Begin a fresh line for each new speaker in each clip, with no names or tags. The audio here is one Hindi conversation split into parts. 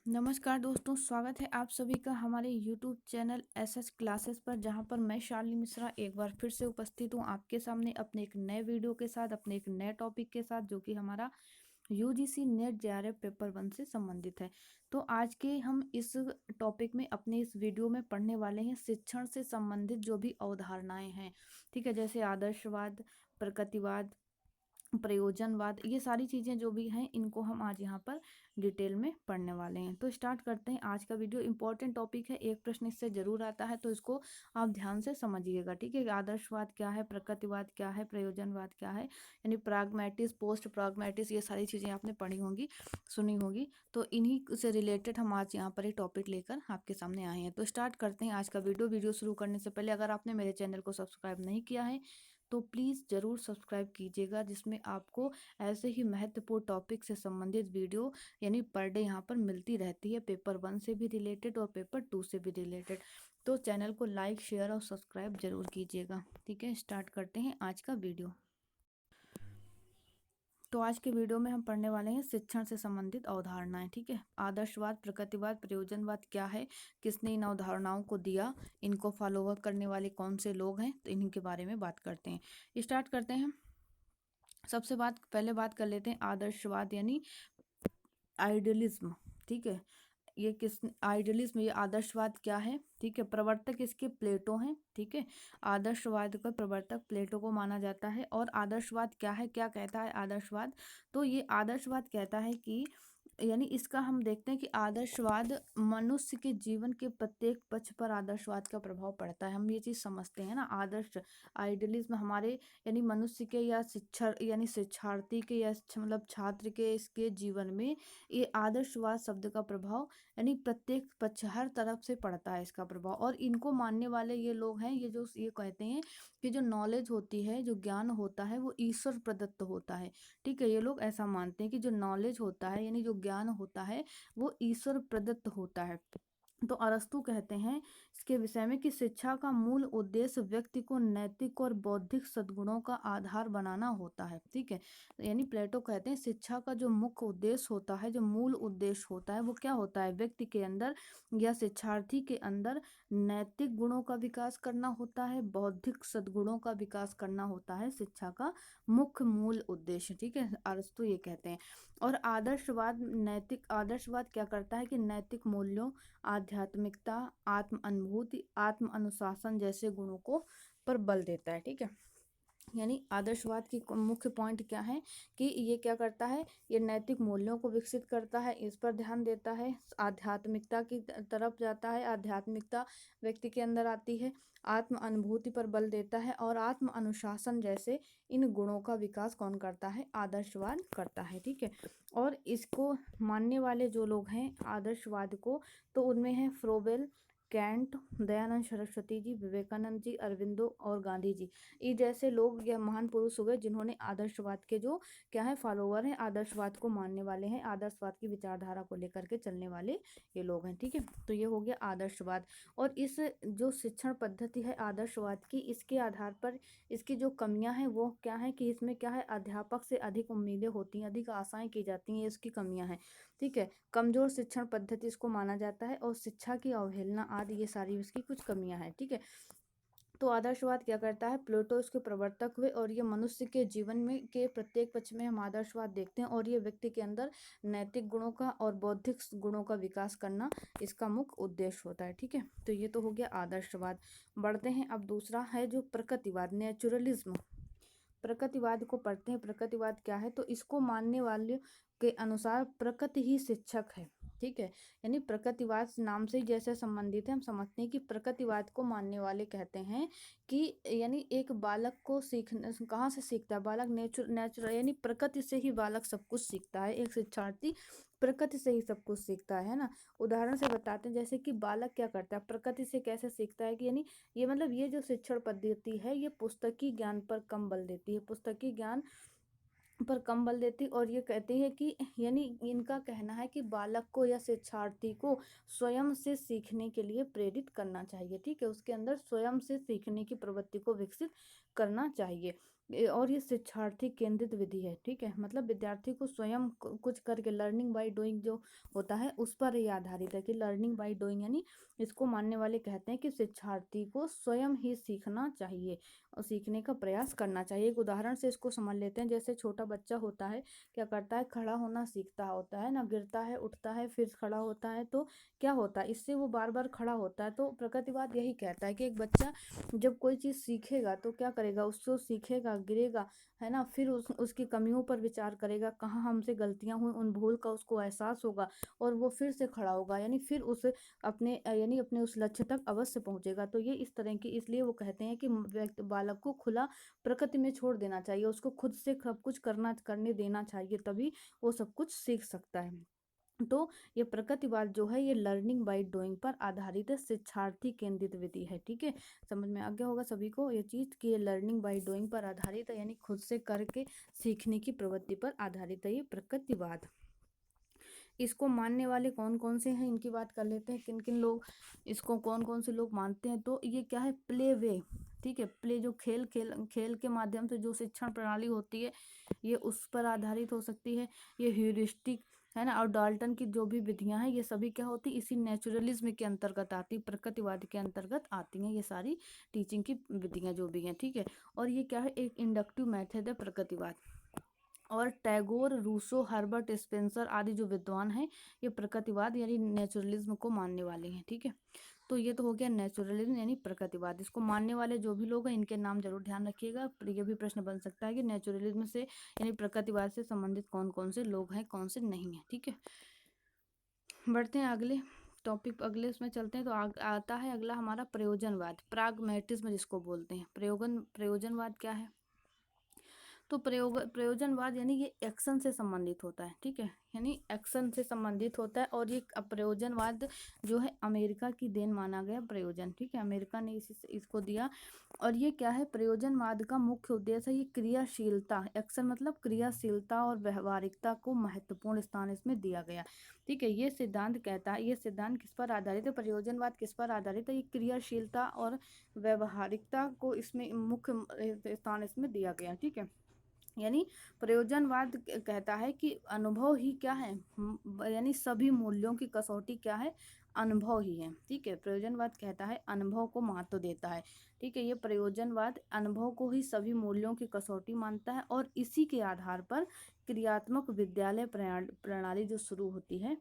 नमस्कार दोस्तों, स्वागत है आप सभी का हमारे YouTube चैनल एसएस क्लासेस पर, जहां पर मैं शालिनी मिश्रा एक बार फिर से उपस्थित हूं आपके सामने अपने एक नए वीडियो के साथ, अपने एक नए टॉपिक के साथ, जो कि हमारा यूजीसी नेट जेआरएफ पेपर 1 से संबंधित है। तो आज के हम इस टॉपिक में अपने इस वीडियो में पढ़ने वाले हैं शिक्षण से संबंधित जो भी अवधारणाएं हैं। ठीक है, जैसे आदर्शवाद, प्रकृतिवाद, प्रयोजनवाद, ये सारी चीज़ें जो भी हैं इनको हम आज यहाँ पर डिटेल में पढ़ने वाले हैं। तो स्टार्ट करते हैं आज का वीडियो। इंपॉर्टेंट टॉपिक है, एक प्रश्न इससे जरूर आता है, तो इसको आप ध्यान से समझिएगा। ठीक है, आदर्शवाद क्या है, प्रकृतिवाद क्या है, प्रयोजनवाद क्या है, यानी प्राग्मेटिस, पोस्ट प्राग्मेटिस, ये सारी चीज़ें आपने पढ़ी होंगी, सुनी होगी। तो इन्हीं से रिलेटेड हम आज यहाँ पर एक टॉपिक लेकर आपके सामने आए हैं। तो स्टार्ट करते हैं आज का वीडियो शुरू करने से पहले अगर आपने मेरे चैनल को सब्सक्राइब नहीं किया है तो प्लीज़ ज़रूर सब्सक्राइब कीजिएगा, जिसमें आपको ऐसे ही महत्वपूर्ण टॉपिक से संबंधित वीडियो यानी पर डे यहाँ पर मिलती रहती है, पेपर 1 से भी रिलेटेड और पेपर 2 से भी रिलेटेड। तो चैनल को लाइक, शेयर और सब्सक्राइब जरूर कीजिएगा। ठीक है, स्टार्ट करते हैं आज का वीडियो। तो आज के वीडियो में हम पढ़ने वाले हैं शिक्षण से संबंधित अवधारणाएं। ठीक है, आदर्शवाद, प्रकृतिवाद, प्रयोजनवाद क्या है, किसने इन अवधारणाओं को दिया, इनको फॉलोअप करने वाले कौन से लोग हैं, तो इन्हीं के बारे में बात करते हैं। स्टार्ट करते हैं। सबसे पहले बात कर लेते हैं आदर्शवाद यानी आइडियलिज्म। ठीक है, ये किस आइडियलिज्म, ये आदर्शवाद क्या है। ठीक है, प्रवर्तक इसके प्लेटो हैं। ठीक है, आदर्शवाद का प्रवर्तक प्लेटो को माना जाता है। और आदर्शवाद क्या है, क्या कहता है आदर्शवाद, तो ये आदर्शवाद कहता है कि यानी इसका हम देखते हैं कि आदर्शवाद मनुष्य के जीवन के प्रत्येक पक्ष पर आदर्शवाद का प्रभाव पड़ता है। हम ये चीज़ समझते हैं ना, आदर्श आइडियलिज्म हमारे यानी मनुष्य के या शिक्षा यानी शिक्षार्थी के या मतलब छात्र के इसके जीवन में ये आदर्शवाद शब्द का प्रभाव यानी प्रत्येक पक्ष हर तरफ से पड़ता है इसका प्रभाव। और इनको मानने वाले ये लोग हैं, ये जो ये कहते हैं कि जो नॉलेज होती है, जो ज्ञान होता है, वो ईश्वर प्रदत्त होता है। ठीक है, ये लोग ऐसा मानते हैं कि जो नॉलेज होता है यानी जो ज्ञान होता है वो ईश्वर प्रदत्त होता है। तो अरस्तु कहते हैं इसके विषय में कि शिक्षा का मूल उद्देश्य व्यक्ति को नैतिक और बौद्धिक सद्गुणों का आधार बनाना होता है। ठीक है, यानी प्लेटो कहते हैं शिक्षा का जो मुख्य उद्देश्य होता है, जो मूल उद्देश्य होता है, वो क्या होता है, व्यक्ति के अंदर या शिक्षार्थी के अंदर नैतिक गुणों का विकास करना होता है, बौद्धिक सद्गुणों का विकास करना होता है शिक्षा का मुख्य मूल उद्देश्य। ठीक है, अरस्तु ये कहते हैं। और आदर्शवाद क्या करता है कि नैतिक मूल्यों, आध्यात्मिकता, आत्म अनुभूति, आत्म अनुशासन जैसे गुणों को पर बल देता है। ठीक है, यानी आदर्शवाद की मुख्य पॉइंट क्या है कि ये क्या करता है, ये नैतिक मूल्यों को विकसित करता है, इस पर ध्यान देता है, आध्यात्मिकता की तरफ जाता है, आध्यात्मिकता व्यक्ति के अंदर आती है, आत्म अनुभूति पर बल देता है और आत्म अनुशासन जैसे इन गुणों का विकास कौन करता है, आदर्शवाद करता है। ठीक है, और इसको मानने वाले जो लोग हैं आदर्शवाद को, तो उनमें है फ्रोबेल, कैंट, दयानंद सरस्वती जी, विवेकानंद जी, अरविंदो और गांधी जी। ये जैसे लोग या महान पुरुष हो गए जिन्होंने आदर्शवाद के जो क्या है फॉलोवर हैं, आदर्शवाद को मानने वाले हैं, आदर्शवाद की विचारधारा को लेकर के चलने वाले ये लोग हैं। ठीक है, तो ये हो गया आदर्शवाद। और इस जो शिक्षण पद्धति है आदर्शवाद की, इसके आधार पर इसकी जो कमियां हैं वो क्या है कि इसमें क्या है, अध्यापक से अधिक उम्मीदें होती हैं, अधिक आशाएं की जाती हैं, इसकी कमियां हैं। ठीक है, कमजोर शिक्षण पद्धति इसको माना जाता है और शिक्षा की अवहेलना आदि, ये सारी इसकी कुछ कमियां हैं। ठीक है, तो आदर्शवाद क्या करता है, प्लेटो इसके प्रवर्तक हुए और ये मनुष्य के जीवन में के प्रत्येक पक्ष में हम आदर्शवाद देखते हैं और ये व्यक्ति के अंदर नैतिक गुणों का और बौद्धिक गुणों का विकास करना इसका मुख्य उद्देश्य होता है। ठीक है, तो ये तो हो गया आदर्शवाद। बढ़ते हैं, अब दूसरा है जो प्रकृतिवाद, नेचुरलिज्म। प्रकृतिवाद को पढ़ते हैं। प्रकृतिवाद क्या है, तो इसको मानने वाले के अनुसार प्रकृति ही शिक्षक है। ठीक है, यानी प्रकृतिवाद नाम से ही जैसे संबंधित है, हम समझते हैं कि प्रकृतिवाद को मानने वाले कहते हैं कि यानी एक बालक को सीखने कहाँ से सीखता है, बालक नेचुरल यानी प्रकृति से ही बालक सब कुछ सीखता है, एक शिक्षार्थी प्रकृति से ही सब कुछ सीखता है ना। उदाहरण से बताते हैं, जैसे कि बालक क्या करता है, प्रकृति से कैसे सीखता है कि यानी ये मतलब ये जो शिक्षण पद्धति है ये पुस्तकी ज्ञान पर कम बल देती है, पुस्तकी ज्ञान पर कम बल देती। और ये कहते हैं कि यानी इनका कहना है कि बालक को या शिक्षार्थी को स्वयं से सीखने के लिए प्रेरित करना चाहिए। ठीक है, उसके अंदर स्वयं से सीखने की प्रवृत्ति को विकसित करना चाहिए। और ये शिक्षार्थी केंद्रित विधि है, ठीक है। मतलब विद्यार्थी को स्वयं कुछ करके, लर्निंग बाय डूइंग जो होता है उस पर ये आधारित है कि लर्निंग बाय डूइंग, यानी इसको मानने वाले कहते हैं कि शिक्षार्थी को स्वयं ही सीखना चाहिए और सीखने का प्रयास करना चाहिए। एक उदाहरण से इसको समझ लेते हैं। जैसे छोटा बच्चा होता है, क्या करता है, खड़ा होना सीखता होता है ना, गिरता है, उठता है, फिर खड़ा होता है, तो क्या होता है, इससे वो बार बार खड़ा होता है। तो प्रकृतिवाद यही कहता है कि एक बच्चा जब कोई चीज़ सीखेगा तो क्या करेगा, उसको सीखेगा, गिरेगा, है ना, फिर उसकी कमियों पर विचार करेगा, कहाँ हमसे गलतियां हुई, उन भूल का उसको एहसास होगा और वो फिर से खड़ा होगा, यानी फिर उस अपने यानी अपने उस लक्ष्य तक अवश्य पहुंचेगा। तो ये इस तरह की, इसलिए वो कहते हैं कि व्यक्ति बालक को खुला प्रकृति में छोड़ देना चाहिए, उसको खुद से सब कुछ करने देना चाहिए, तभी वो सब कुछ सीख सकता है। तो ये प्रकृतिवाद जो है ये लर्निंग बाय डूइंग पर आधारित है, शिक्षार्थी केंद्रित विधि है, ठीक है। समझ में आ गया होगा सभी को ये चीज़ कि ये लर्निंग बाय डूइंग पर आधारित है, यानी खुद से करके सीखने की प्रवृत्ति पर आधारित है ये प्रकृतिवाद। इसको मानने वाले कौन कौन से हैं, इनकी बात कर लेते हैं, किन किन लोग इसको, कौन कौन से लोग मानते हैं। तो ये क्या है, प्ले वे, ठीक है, प्ले जो खेल खेल के माध्यम से जो शिक्षण प्रणाली होती है ये उस पर आधारित हो सकती है। ये ह्यूरिस्टिक है ना, और डाल्टन की जो भी विधियां हैं ये सभी क्या होती, इसी नेचुरलिज्म के अंतर्गत आती, प्रकृतिवाद के अंतर्गत आती हैं ये सारी टीचिंग की विधियां जो भी हैं, ठीक है। और ये क्या है, एक इंडक्टिव मेथड है प्रकृतिवाद। और टैगोर, रूसो, हर्बर्ट स्पेंसर आदि जो विद्वान हैं ये प्रकृतिवाद यानी नेचुरलिज्म को मानने वाले हैं, ठीक है। तो ये तो हो गया नेचुरलिज्म यानी प्रकृतिवाद। इसको मानने वाले जो भी लोग हैं इनके नाम जरूर ध्यान रखिएगा, ये भी प्रश्न बन सकता है कि नेचुरलिज्म से यानी प्रकृतिवाद से संबंधित कौन कौन से लोग हैं, कौन से नहीं हैं, ठीक है। बढ़ते हैं अगले टॉपिक, अगले उसमें चलते हैं। तो आता है अगला हमारा प्रयोजनवाद, प्राग्मैटिज्म जिसको बोलते हैं। प्रयोजनवाद क्या है, तो प्रयोजनवाद यानी ये एक्शन से संबंधित होता है, ठीक है, यानी एक्शन से संबंधित होता है। और ये प्रयोजनवाद जो है अमेरिका की देन माना गया प्रयोजन, ठीक है, अमेरिका ने इसको दिया। और ये क्या है, प्रयोजनवाद का मुख्य उद्देश्य है ये क्रियाशीलता, एक्शन मतलब क्रियाशीलता और व्यवहारिकता को महत्वपूर्ण स्थान इसमें दिया गया, ठीक है। ये सिद्धांत कहता है, ये सिद्धांत किस पर आधारित है, प्रयोजनवाद किस पर आधारित है, ये क्रियाशीलता और व्यवहारिकता को इसमें मुख्य स्थान इसमें दिया गया, ठीक है। यानी प्रयोजनवाद कहता है कि अनुभव ही क्या है, यानी सभी मूल्यों की कसौटी क्या है, अनुभव ही है, ठीक है। प्रयोजनवाद कहता है अनुभव को महत्व देता है, ठीक है। ये प्रयोजनवाद अनुभव को ही सभी मूल्यों की कसौटी मानता है और इसी के आधार पर क्रियात्मक विद्यालय प्रणाली जो शुरू होती है,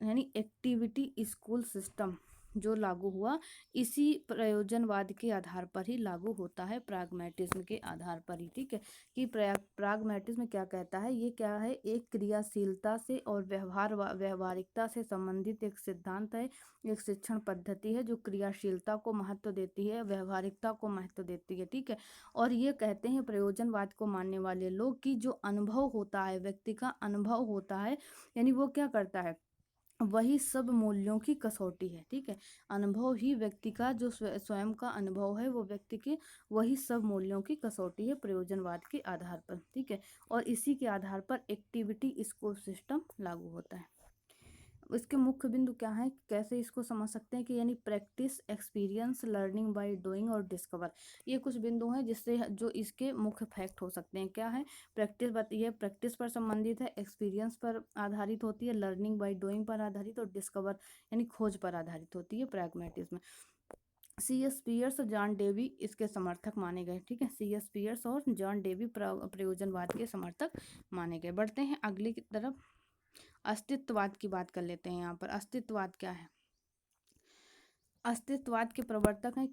यानी एक्टिविटी स्कूल सिस्टम जो लागू हुआ, इसी प्रयोजनवाद के आधार पर ही लागू होता है, प्राग्मैटिज्म के आधार पर ही, ठीक है। कि प्राग्मैटिज्म क्या कहता है, ये क्या है, एक क्रियाशीलता से और व्यवहारिकता से संबंधित एक सिद्धांत है, एक शिक्षण पद्धति है जो क्रियाशीलता को महत्व देती है, व्यवहारिकता को महत्व देती है, ठीक है। और ये कहते हैं प्रयोजनवाद को मानने वाले लोग कि जो अनुभव होता है, व्यक्ति का अनुभव होता है, यानी वो क्या करता है, वही सब मूल्यों की कसौटी है, ठीक है। अनुभव ही व्यक्ति का जो स्वयं का अनुभव है वो व्यक्ति के वही सब मूल्यों की कसौटी है प्रयोजनवाद के आधार पर, ठीक है। और इसी के आधार पर एक्टिविटी स्कोर सिस्टम लागू होता है। इसके मुख्य बिंदु क्या है, कैसे इसको समझ सकते हैं कि यानी practice, experience, learning by doing और डिस्कवर, ये कुछ बिंदु हैं जिससे जो इसके मुख्य फैक्ट हो सकते हैं। क्या है, प्रैक्टिस, ये प्रैक्टिस पर संबंधित है, एक्सपीरियंस पर आधारित होती है, लर्निंग बाय डूइंग पर आधारित और डिस्कवर यानी खोज पर आधारित होती है प्रैग्मेटिज्म। C.S. पियर्स और जॉन डेवी इसके समर्थक माने गए, ठीक है। C.S. पियर्स और जॉन डेवी प्रयोजनवाद के समर्थक माने गए। बढ़ते हैं अगली की तरफ, अस्तित्ववाद की बात कर लेते हैं। यहाँ पर अस्तित्ववाद क्या है, अस्तित्ववाद के प्रवर्तक हैं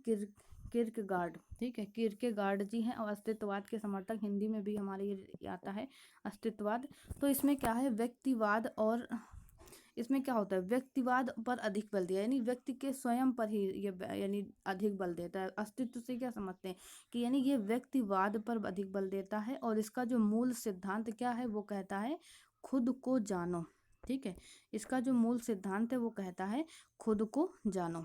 किर्केगार्ड, ठीक है, किर्केगार्ड जी हैं। और अस्तित्ववाद के समर्थक हिंदी में भी हमारे ये आता है अस्तित्ववाद। तो इसमें क्या है, व्यक्तिवाद, और इसमें क्या होता है, व्यक्तिवाद पर अधिक बल दिया, यानी व्यक्ति के स्वयं पर ही ये यानी अधिक बल देता है। अस्तित्व से क्या समझते हैं कि यानी ये व्यक्तिवाद पर अधिक बल देता है। और इसका जो मूल सिद्धांत क्या है, वो कहता है खुद को जानो, ठीक है। इसका जो मूल सिद्धांत है वो कहता है खुद को जानो।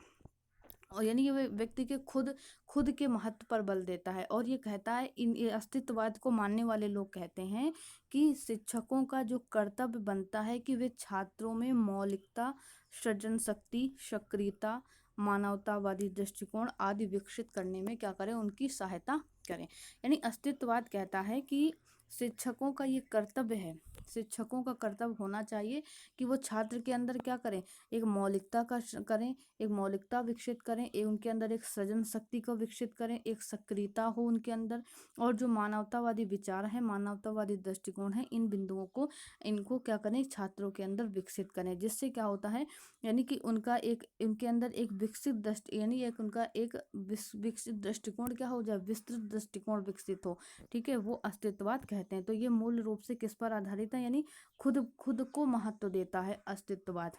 और यानी ये व्यक्ति के खुद खुद के महत्व पर बल देता है। और ये कहता है, इन ये अस्तित्ववाद को मानने वाले लोग कहते हैं कि शिक्षकों का जो कर्तव्य बनता है कि वे छात्रों में मौलिकता, सृजन शक्ति, सक्रियता, मानवतावादी दृष्टिकोण आदि विकसित करने में क्या करें, उनकी सहायता करें। यानी अस्तित्ववाद कहता है कि शिक्षकों का ये कर्तव्य है, शिक्षकों का कर्तव्य होना चाहिए कि वो छात्र के अंदर क्या करें, एक मौलिकता का करें, एक मौलिकता विकसित करें, एक उनके अंदर एक सृजन शक्ति को विकसित करें, एक सक्रियता हो उनके अंदर, और जो मानवतावादी विचार है, मानवतावादी दृष्टिकोण है, इन बिंदुओं को, इनको क्या करें, छात्रों के अंदर विकसित करें। जिससे क्या होता है, यानी कि उनका एक, उनके अंदर एक विकसित दृष्टि, यानी एक उनका एक विकसित दृष्टिकोण क्या हो जाए, विस्तृत दृष्टिकोण विकसित हो। ठीक है, वो अस्तित्ववाद कहते हैं। तो ये मूल रूप से किस पर आधारित है, यानी खुद खुद को महत्व देता है अस्तित्ववाद।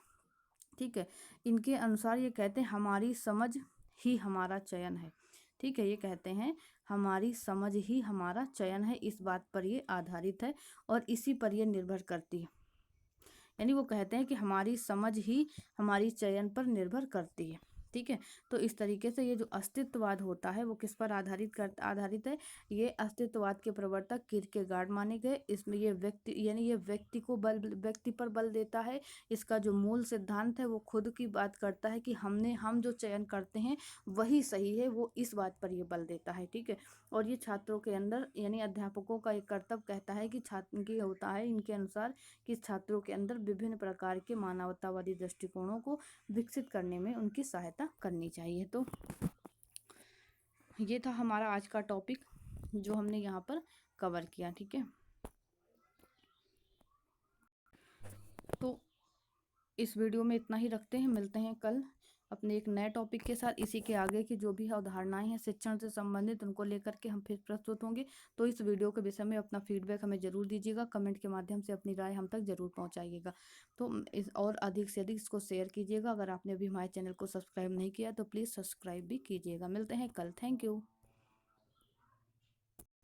ठीक है, इनके अनुसार ये कहते हैं हमारी समझ ही हमारा चयन है। ठीक है, ये कहते हैं हमारी समझ ही हमारा चयन है, इस बात पर ये आधारित है और इसी पर ये निर्भर करती है। यानी वो कहते हैं कि हमारी समझ ही हमारी चयन पर निर्भर करती है। ठीक है, तो इस तरीके से ये जो अस्तित्ववाद होता है वो किस पर आधारित है, ये अस्तित्ववाद के प्रवर्तक किरकेगार्ड माने गए। इसमें ये व्यक्ति, यानी ये व्यक्ति पर बल देता है। इसका जो मूल सिद्धांत है वो खुद की बात करता है कि हम जो चयन करते हैं वही सही है, वो इस बात पर ये बल देता है। ठीक है, और ये छात्रों के अंदर, यानी अध्यापकों का एक कर्तव्य कहता है कि छात्र की होता है इनके अनुसार कि छात्रों के अंदर विभिन्न प्रकार के मानवतावादी दृष्टिकोणों को विकसित करने में उनकी सहायता करनी चाहिए। तो ये था हमारा आज का टॉपिक जो हमने यहाँ पर कवर किया। ठीक है, तो इस वीडियो में इतना ही रखते हैं, मिलते हैं कल अपने एक नए टॉपिक के साथ। इसी के आगे की जो भी अवधारणाएं हैं शिक्षण से संबंधित, उनको लेकर के हम फिर प्रस्तुत होंगे। तो इस वीडियो के विषय में अपना फीडबैक हमें ज़रूर दीजिएगा, कमेंट के माध्यम से अपनी राय हम तक ज़रूर पहुंचाइएगा। तो इस और अधिक से अधिक इसको शेयर कीजिएगा। अगर आपने अभी हमारे चैनल को सब्सक्राइब नहीं किया तो प्लीज़ सब्सक्राइब भी कीजिएगा। मिलते हैं कल, थैंक यू।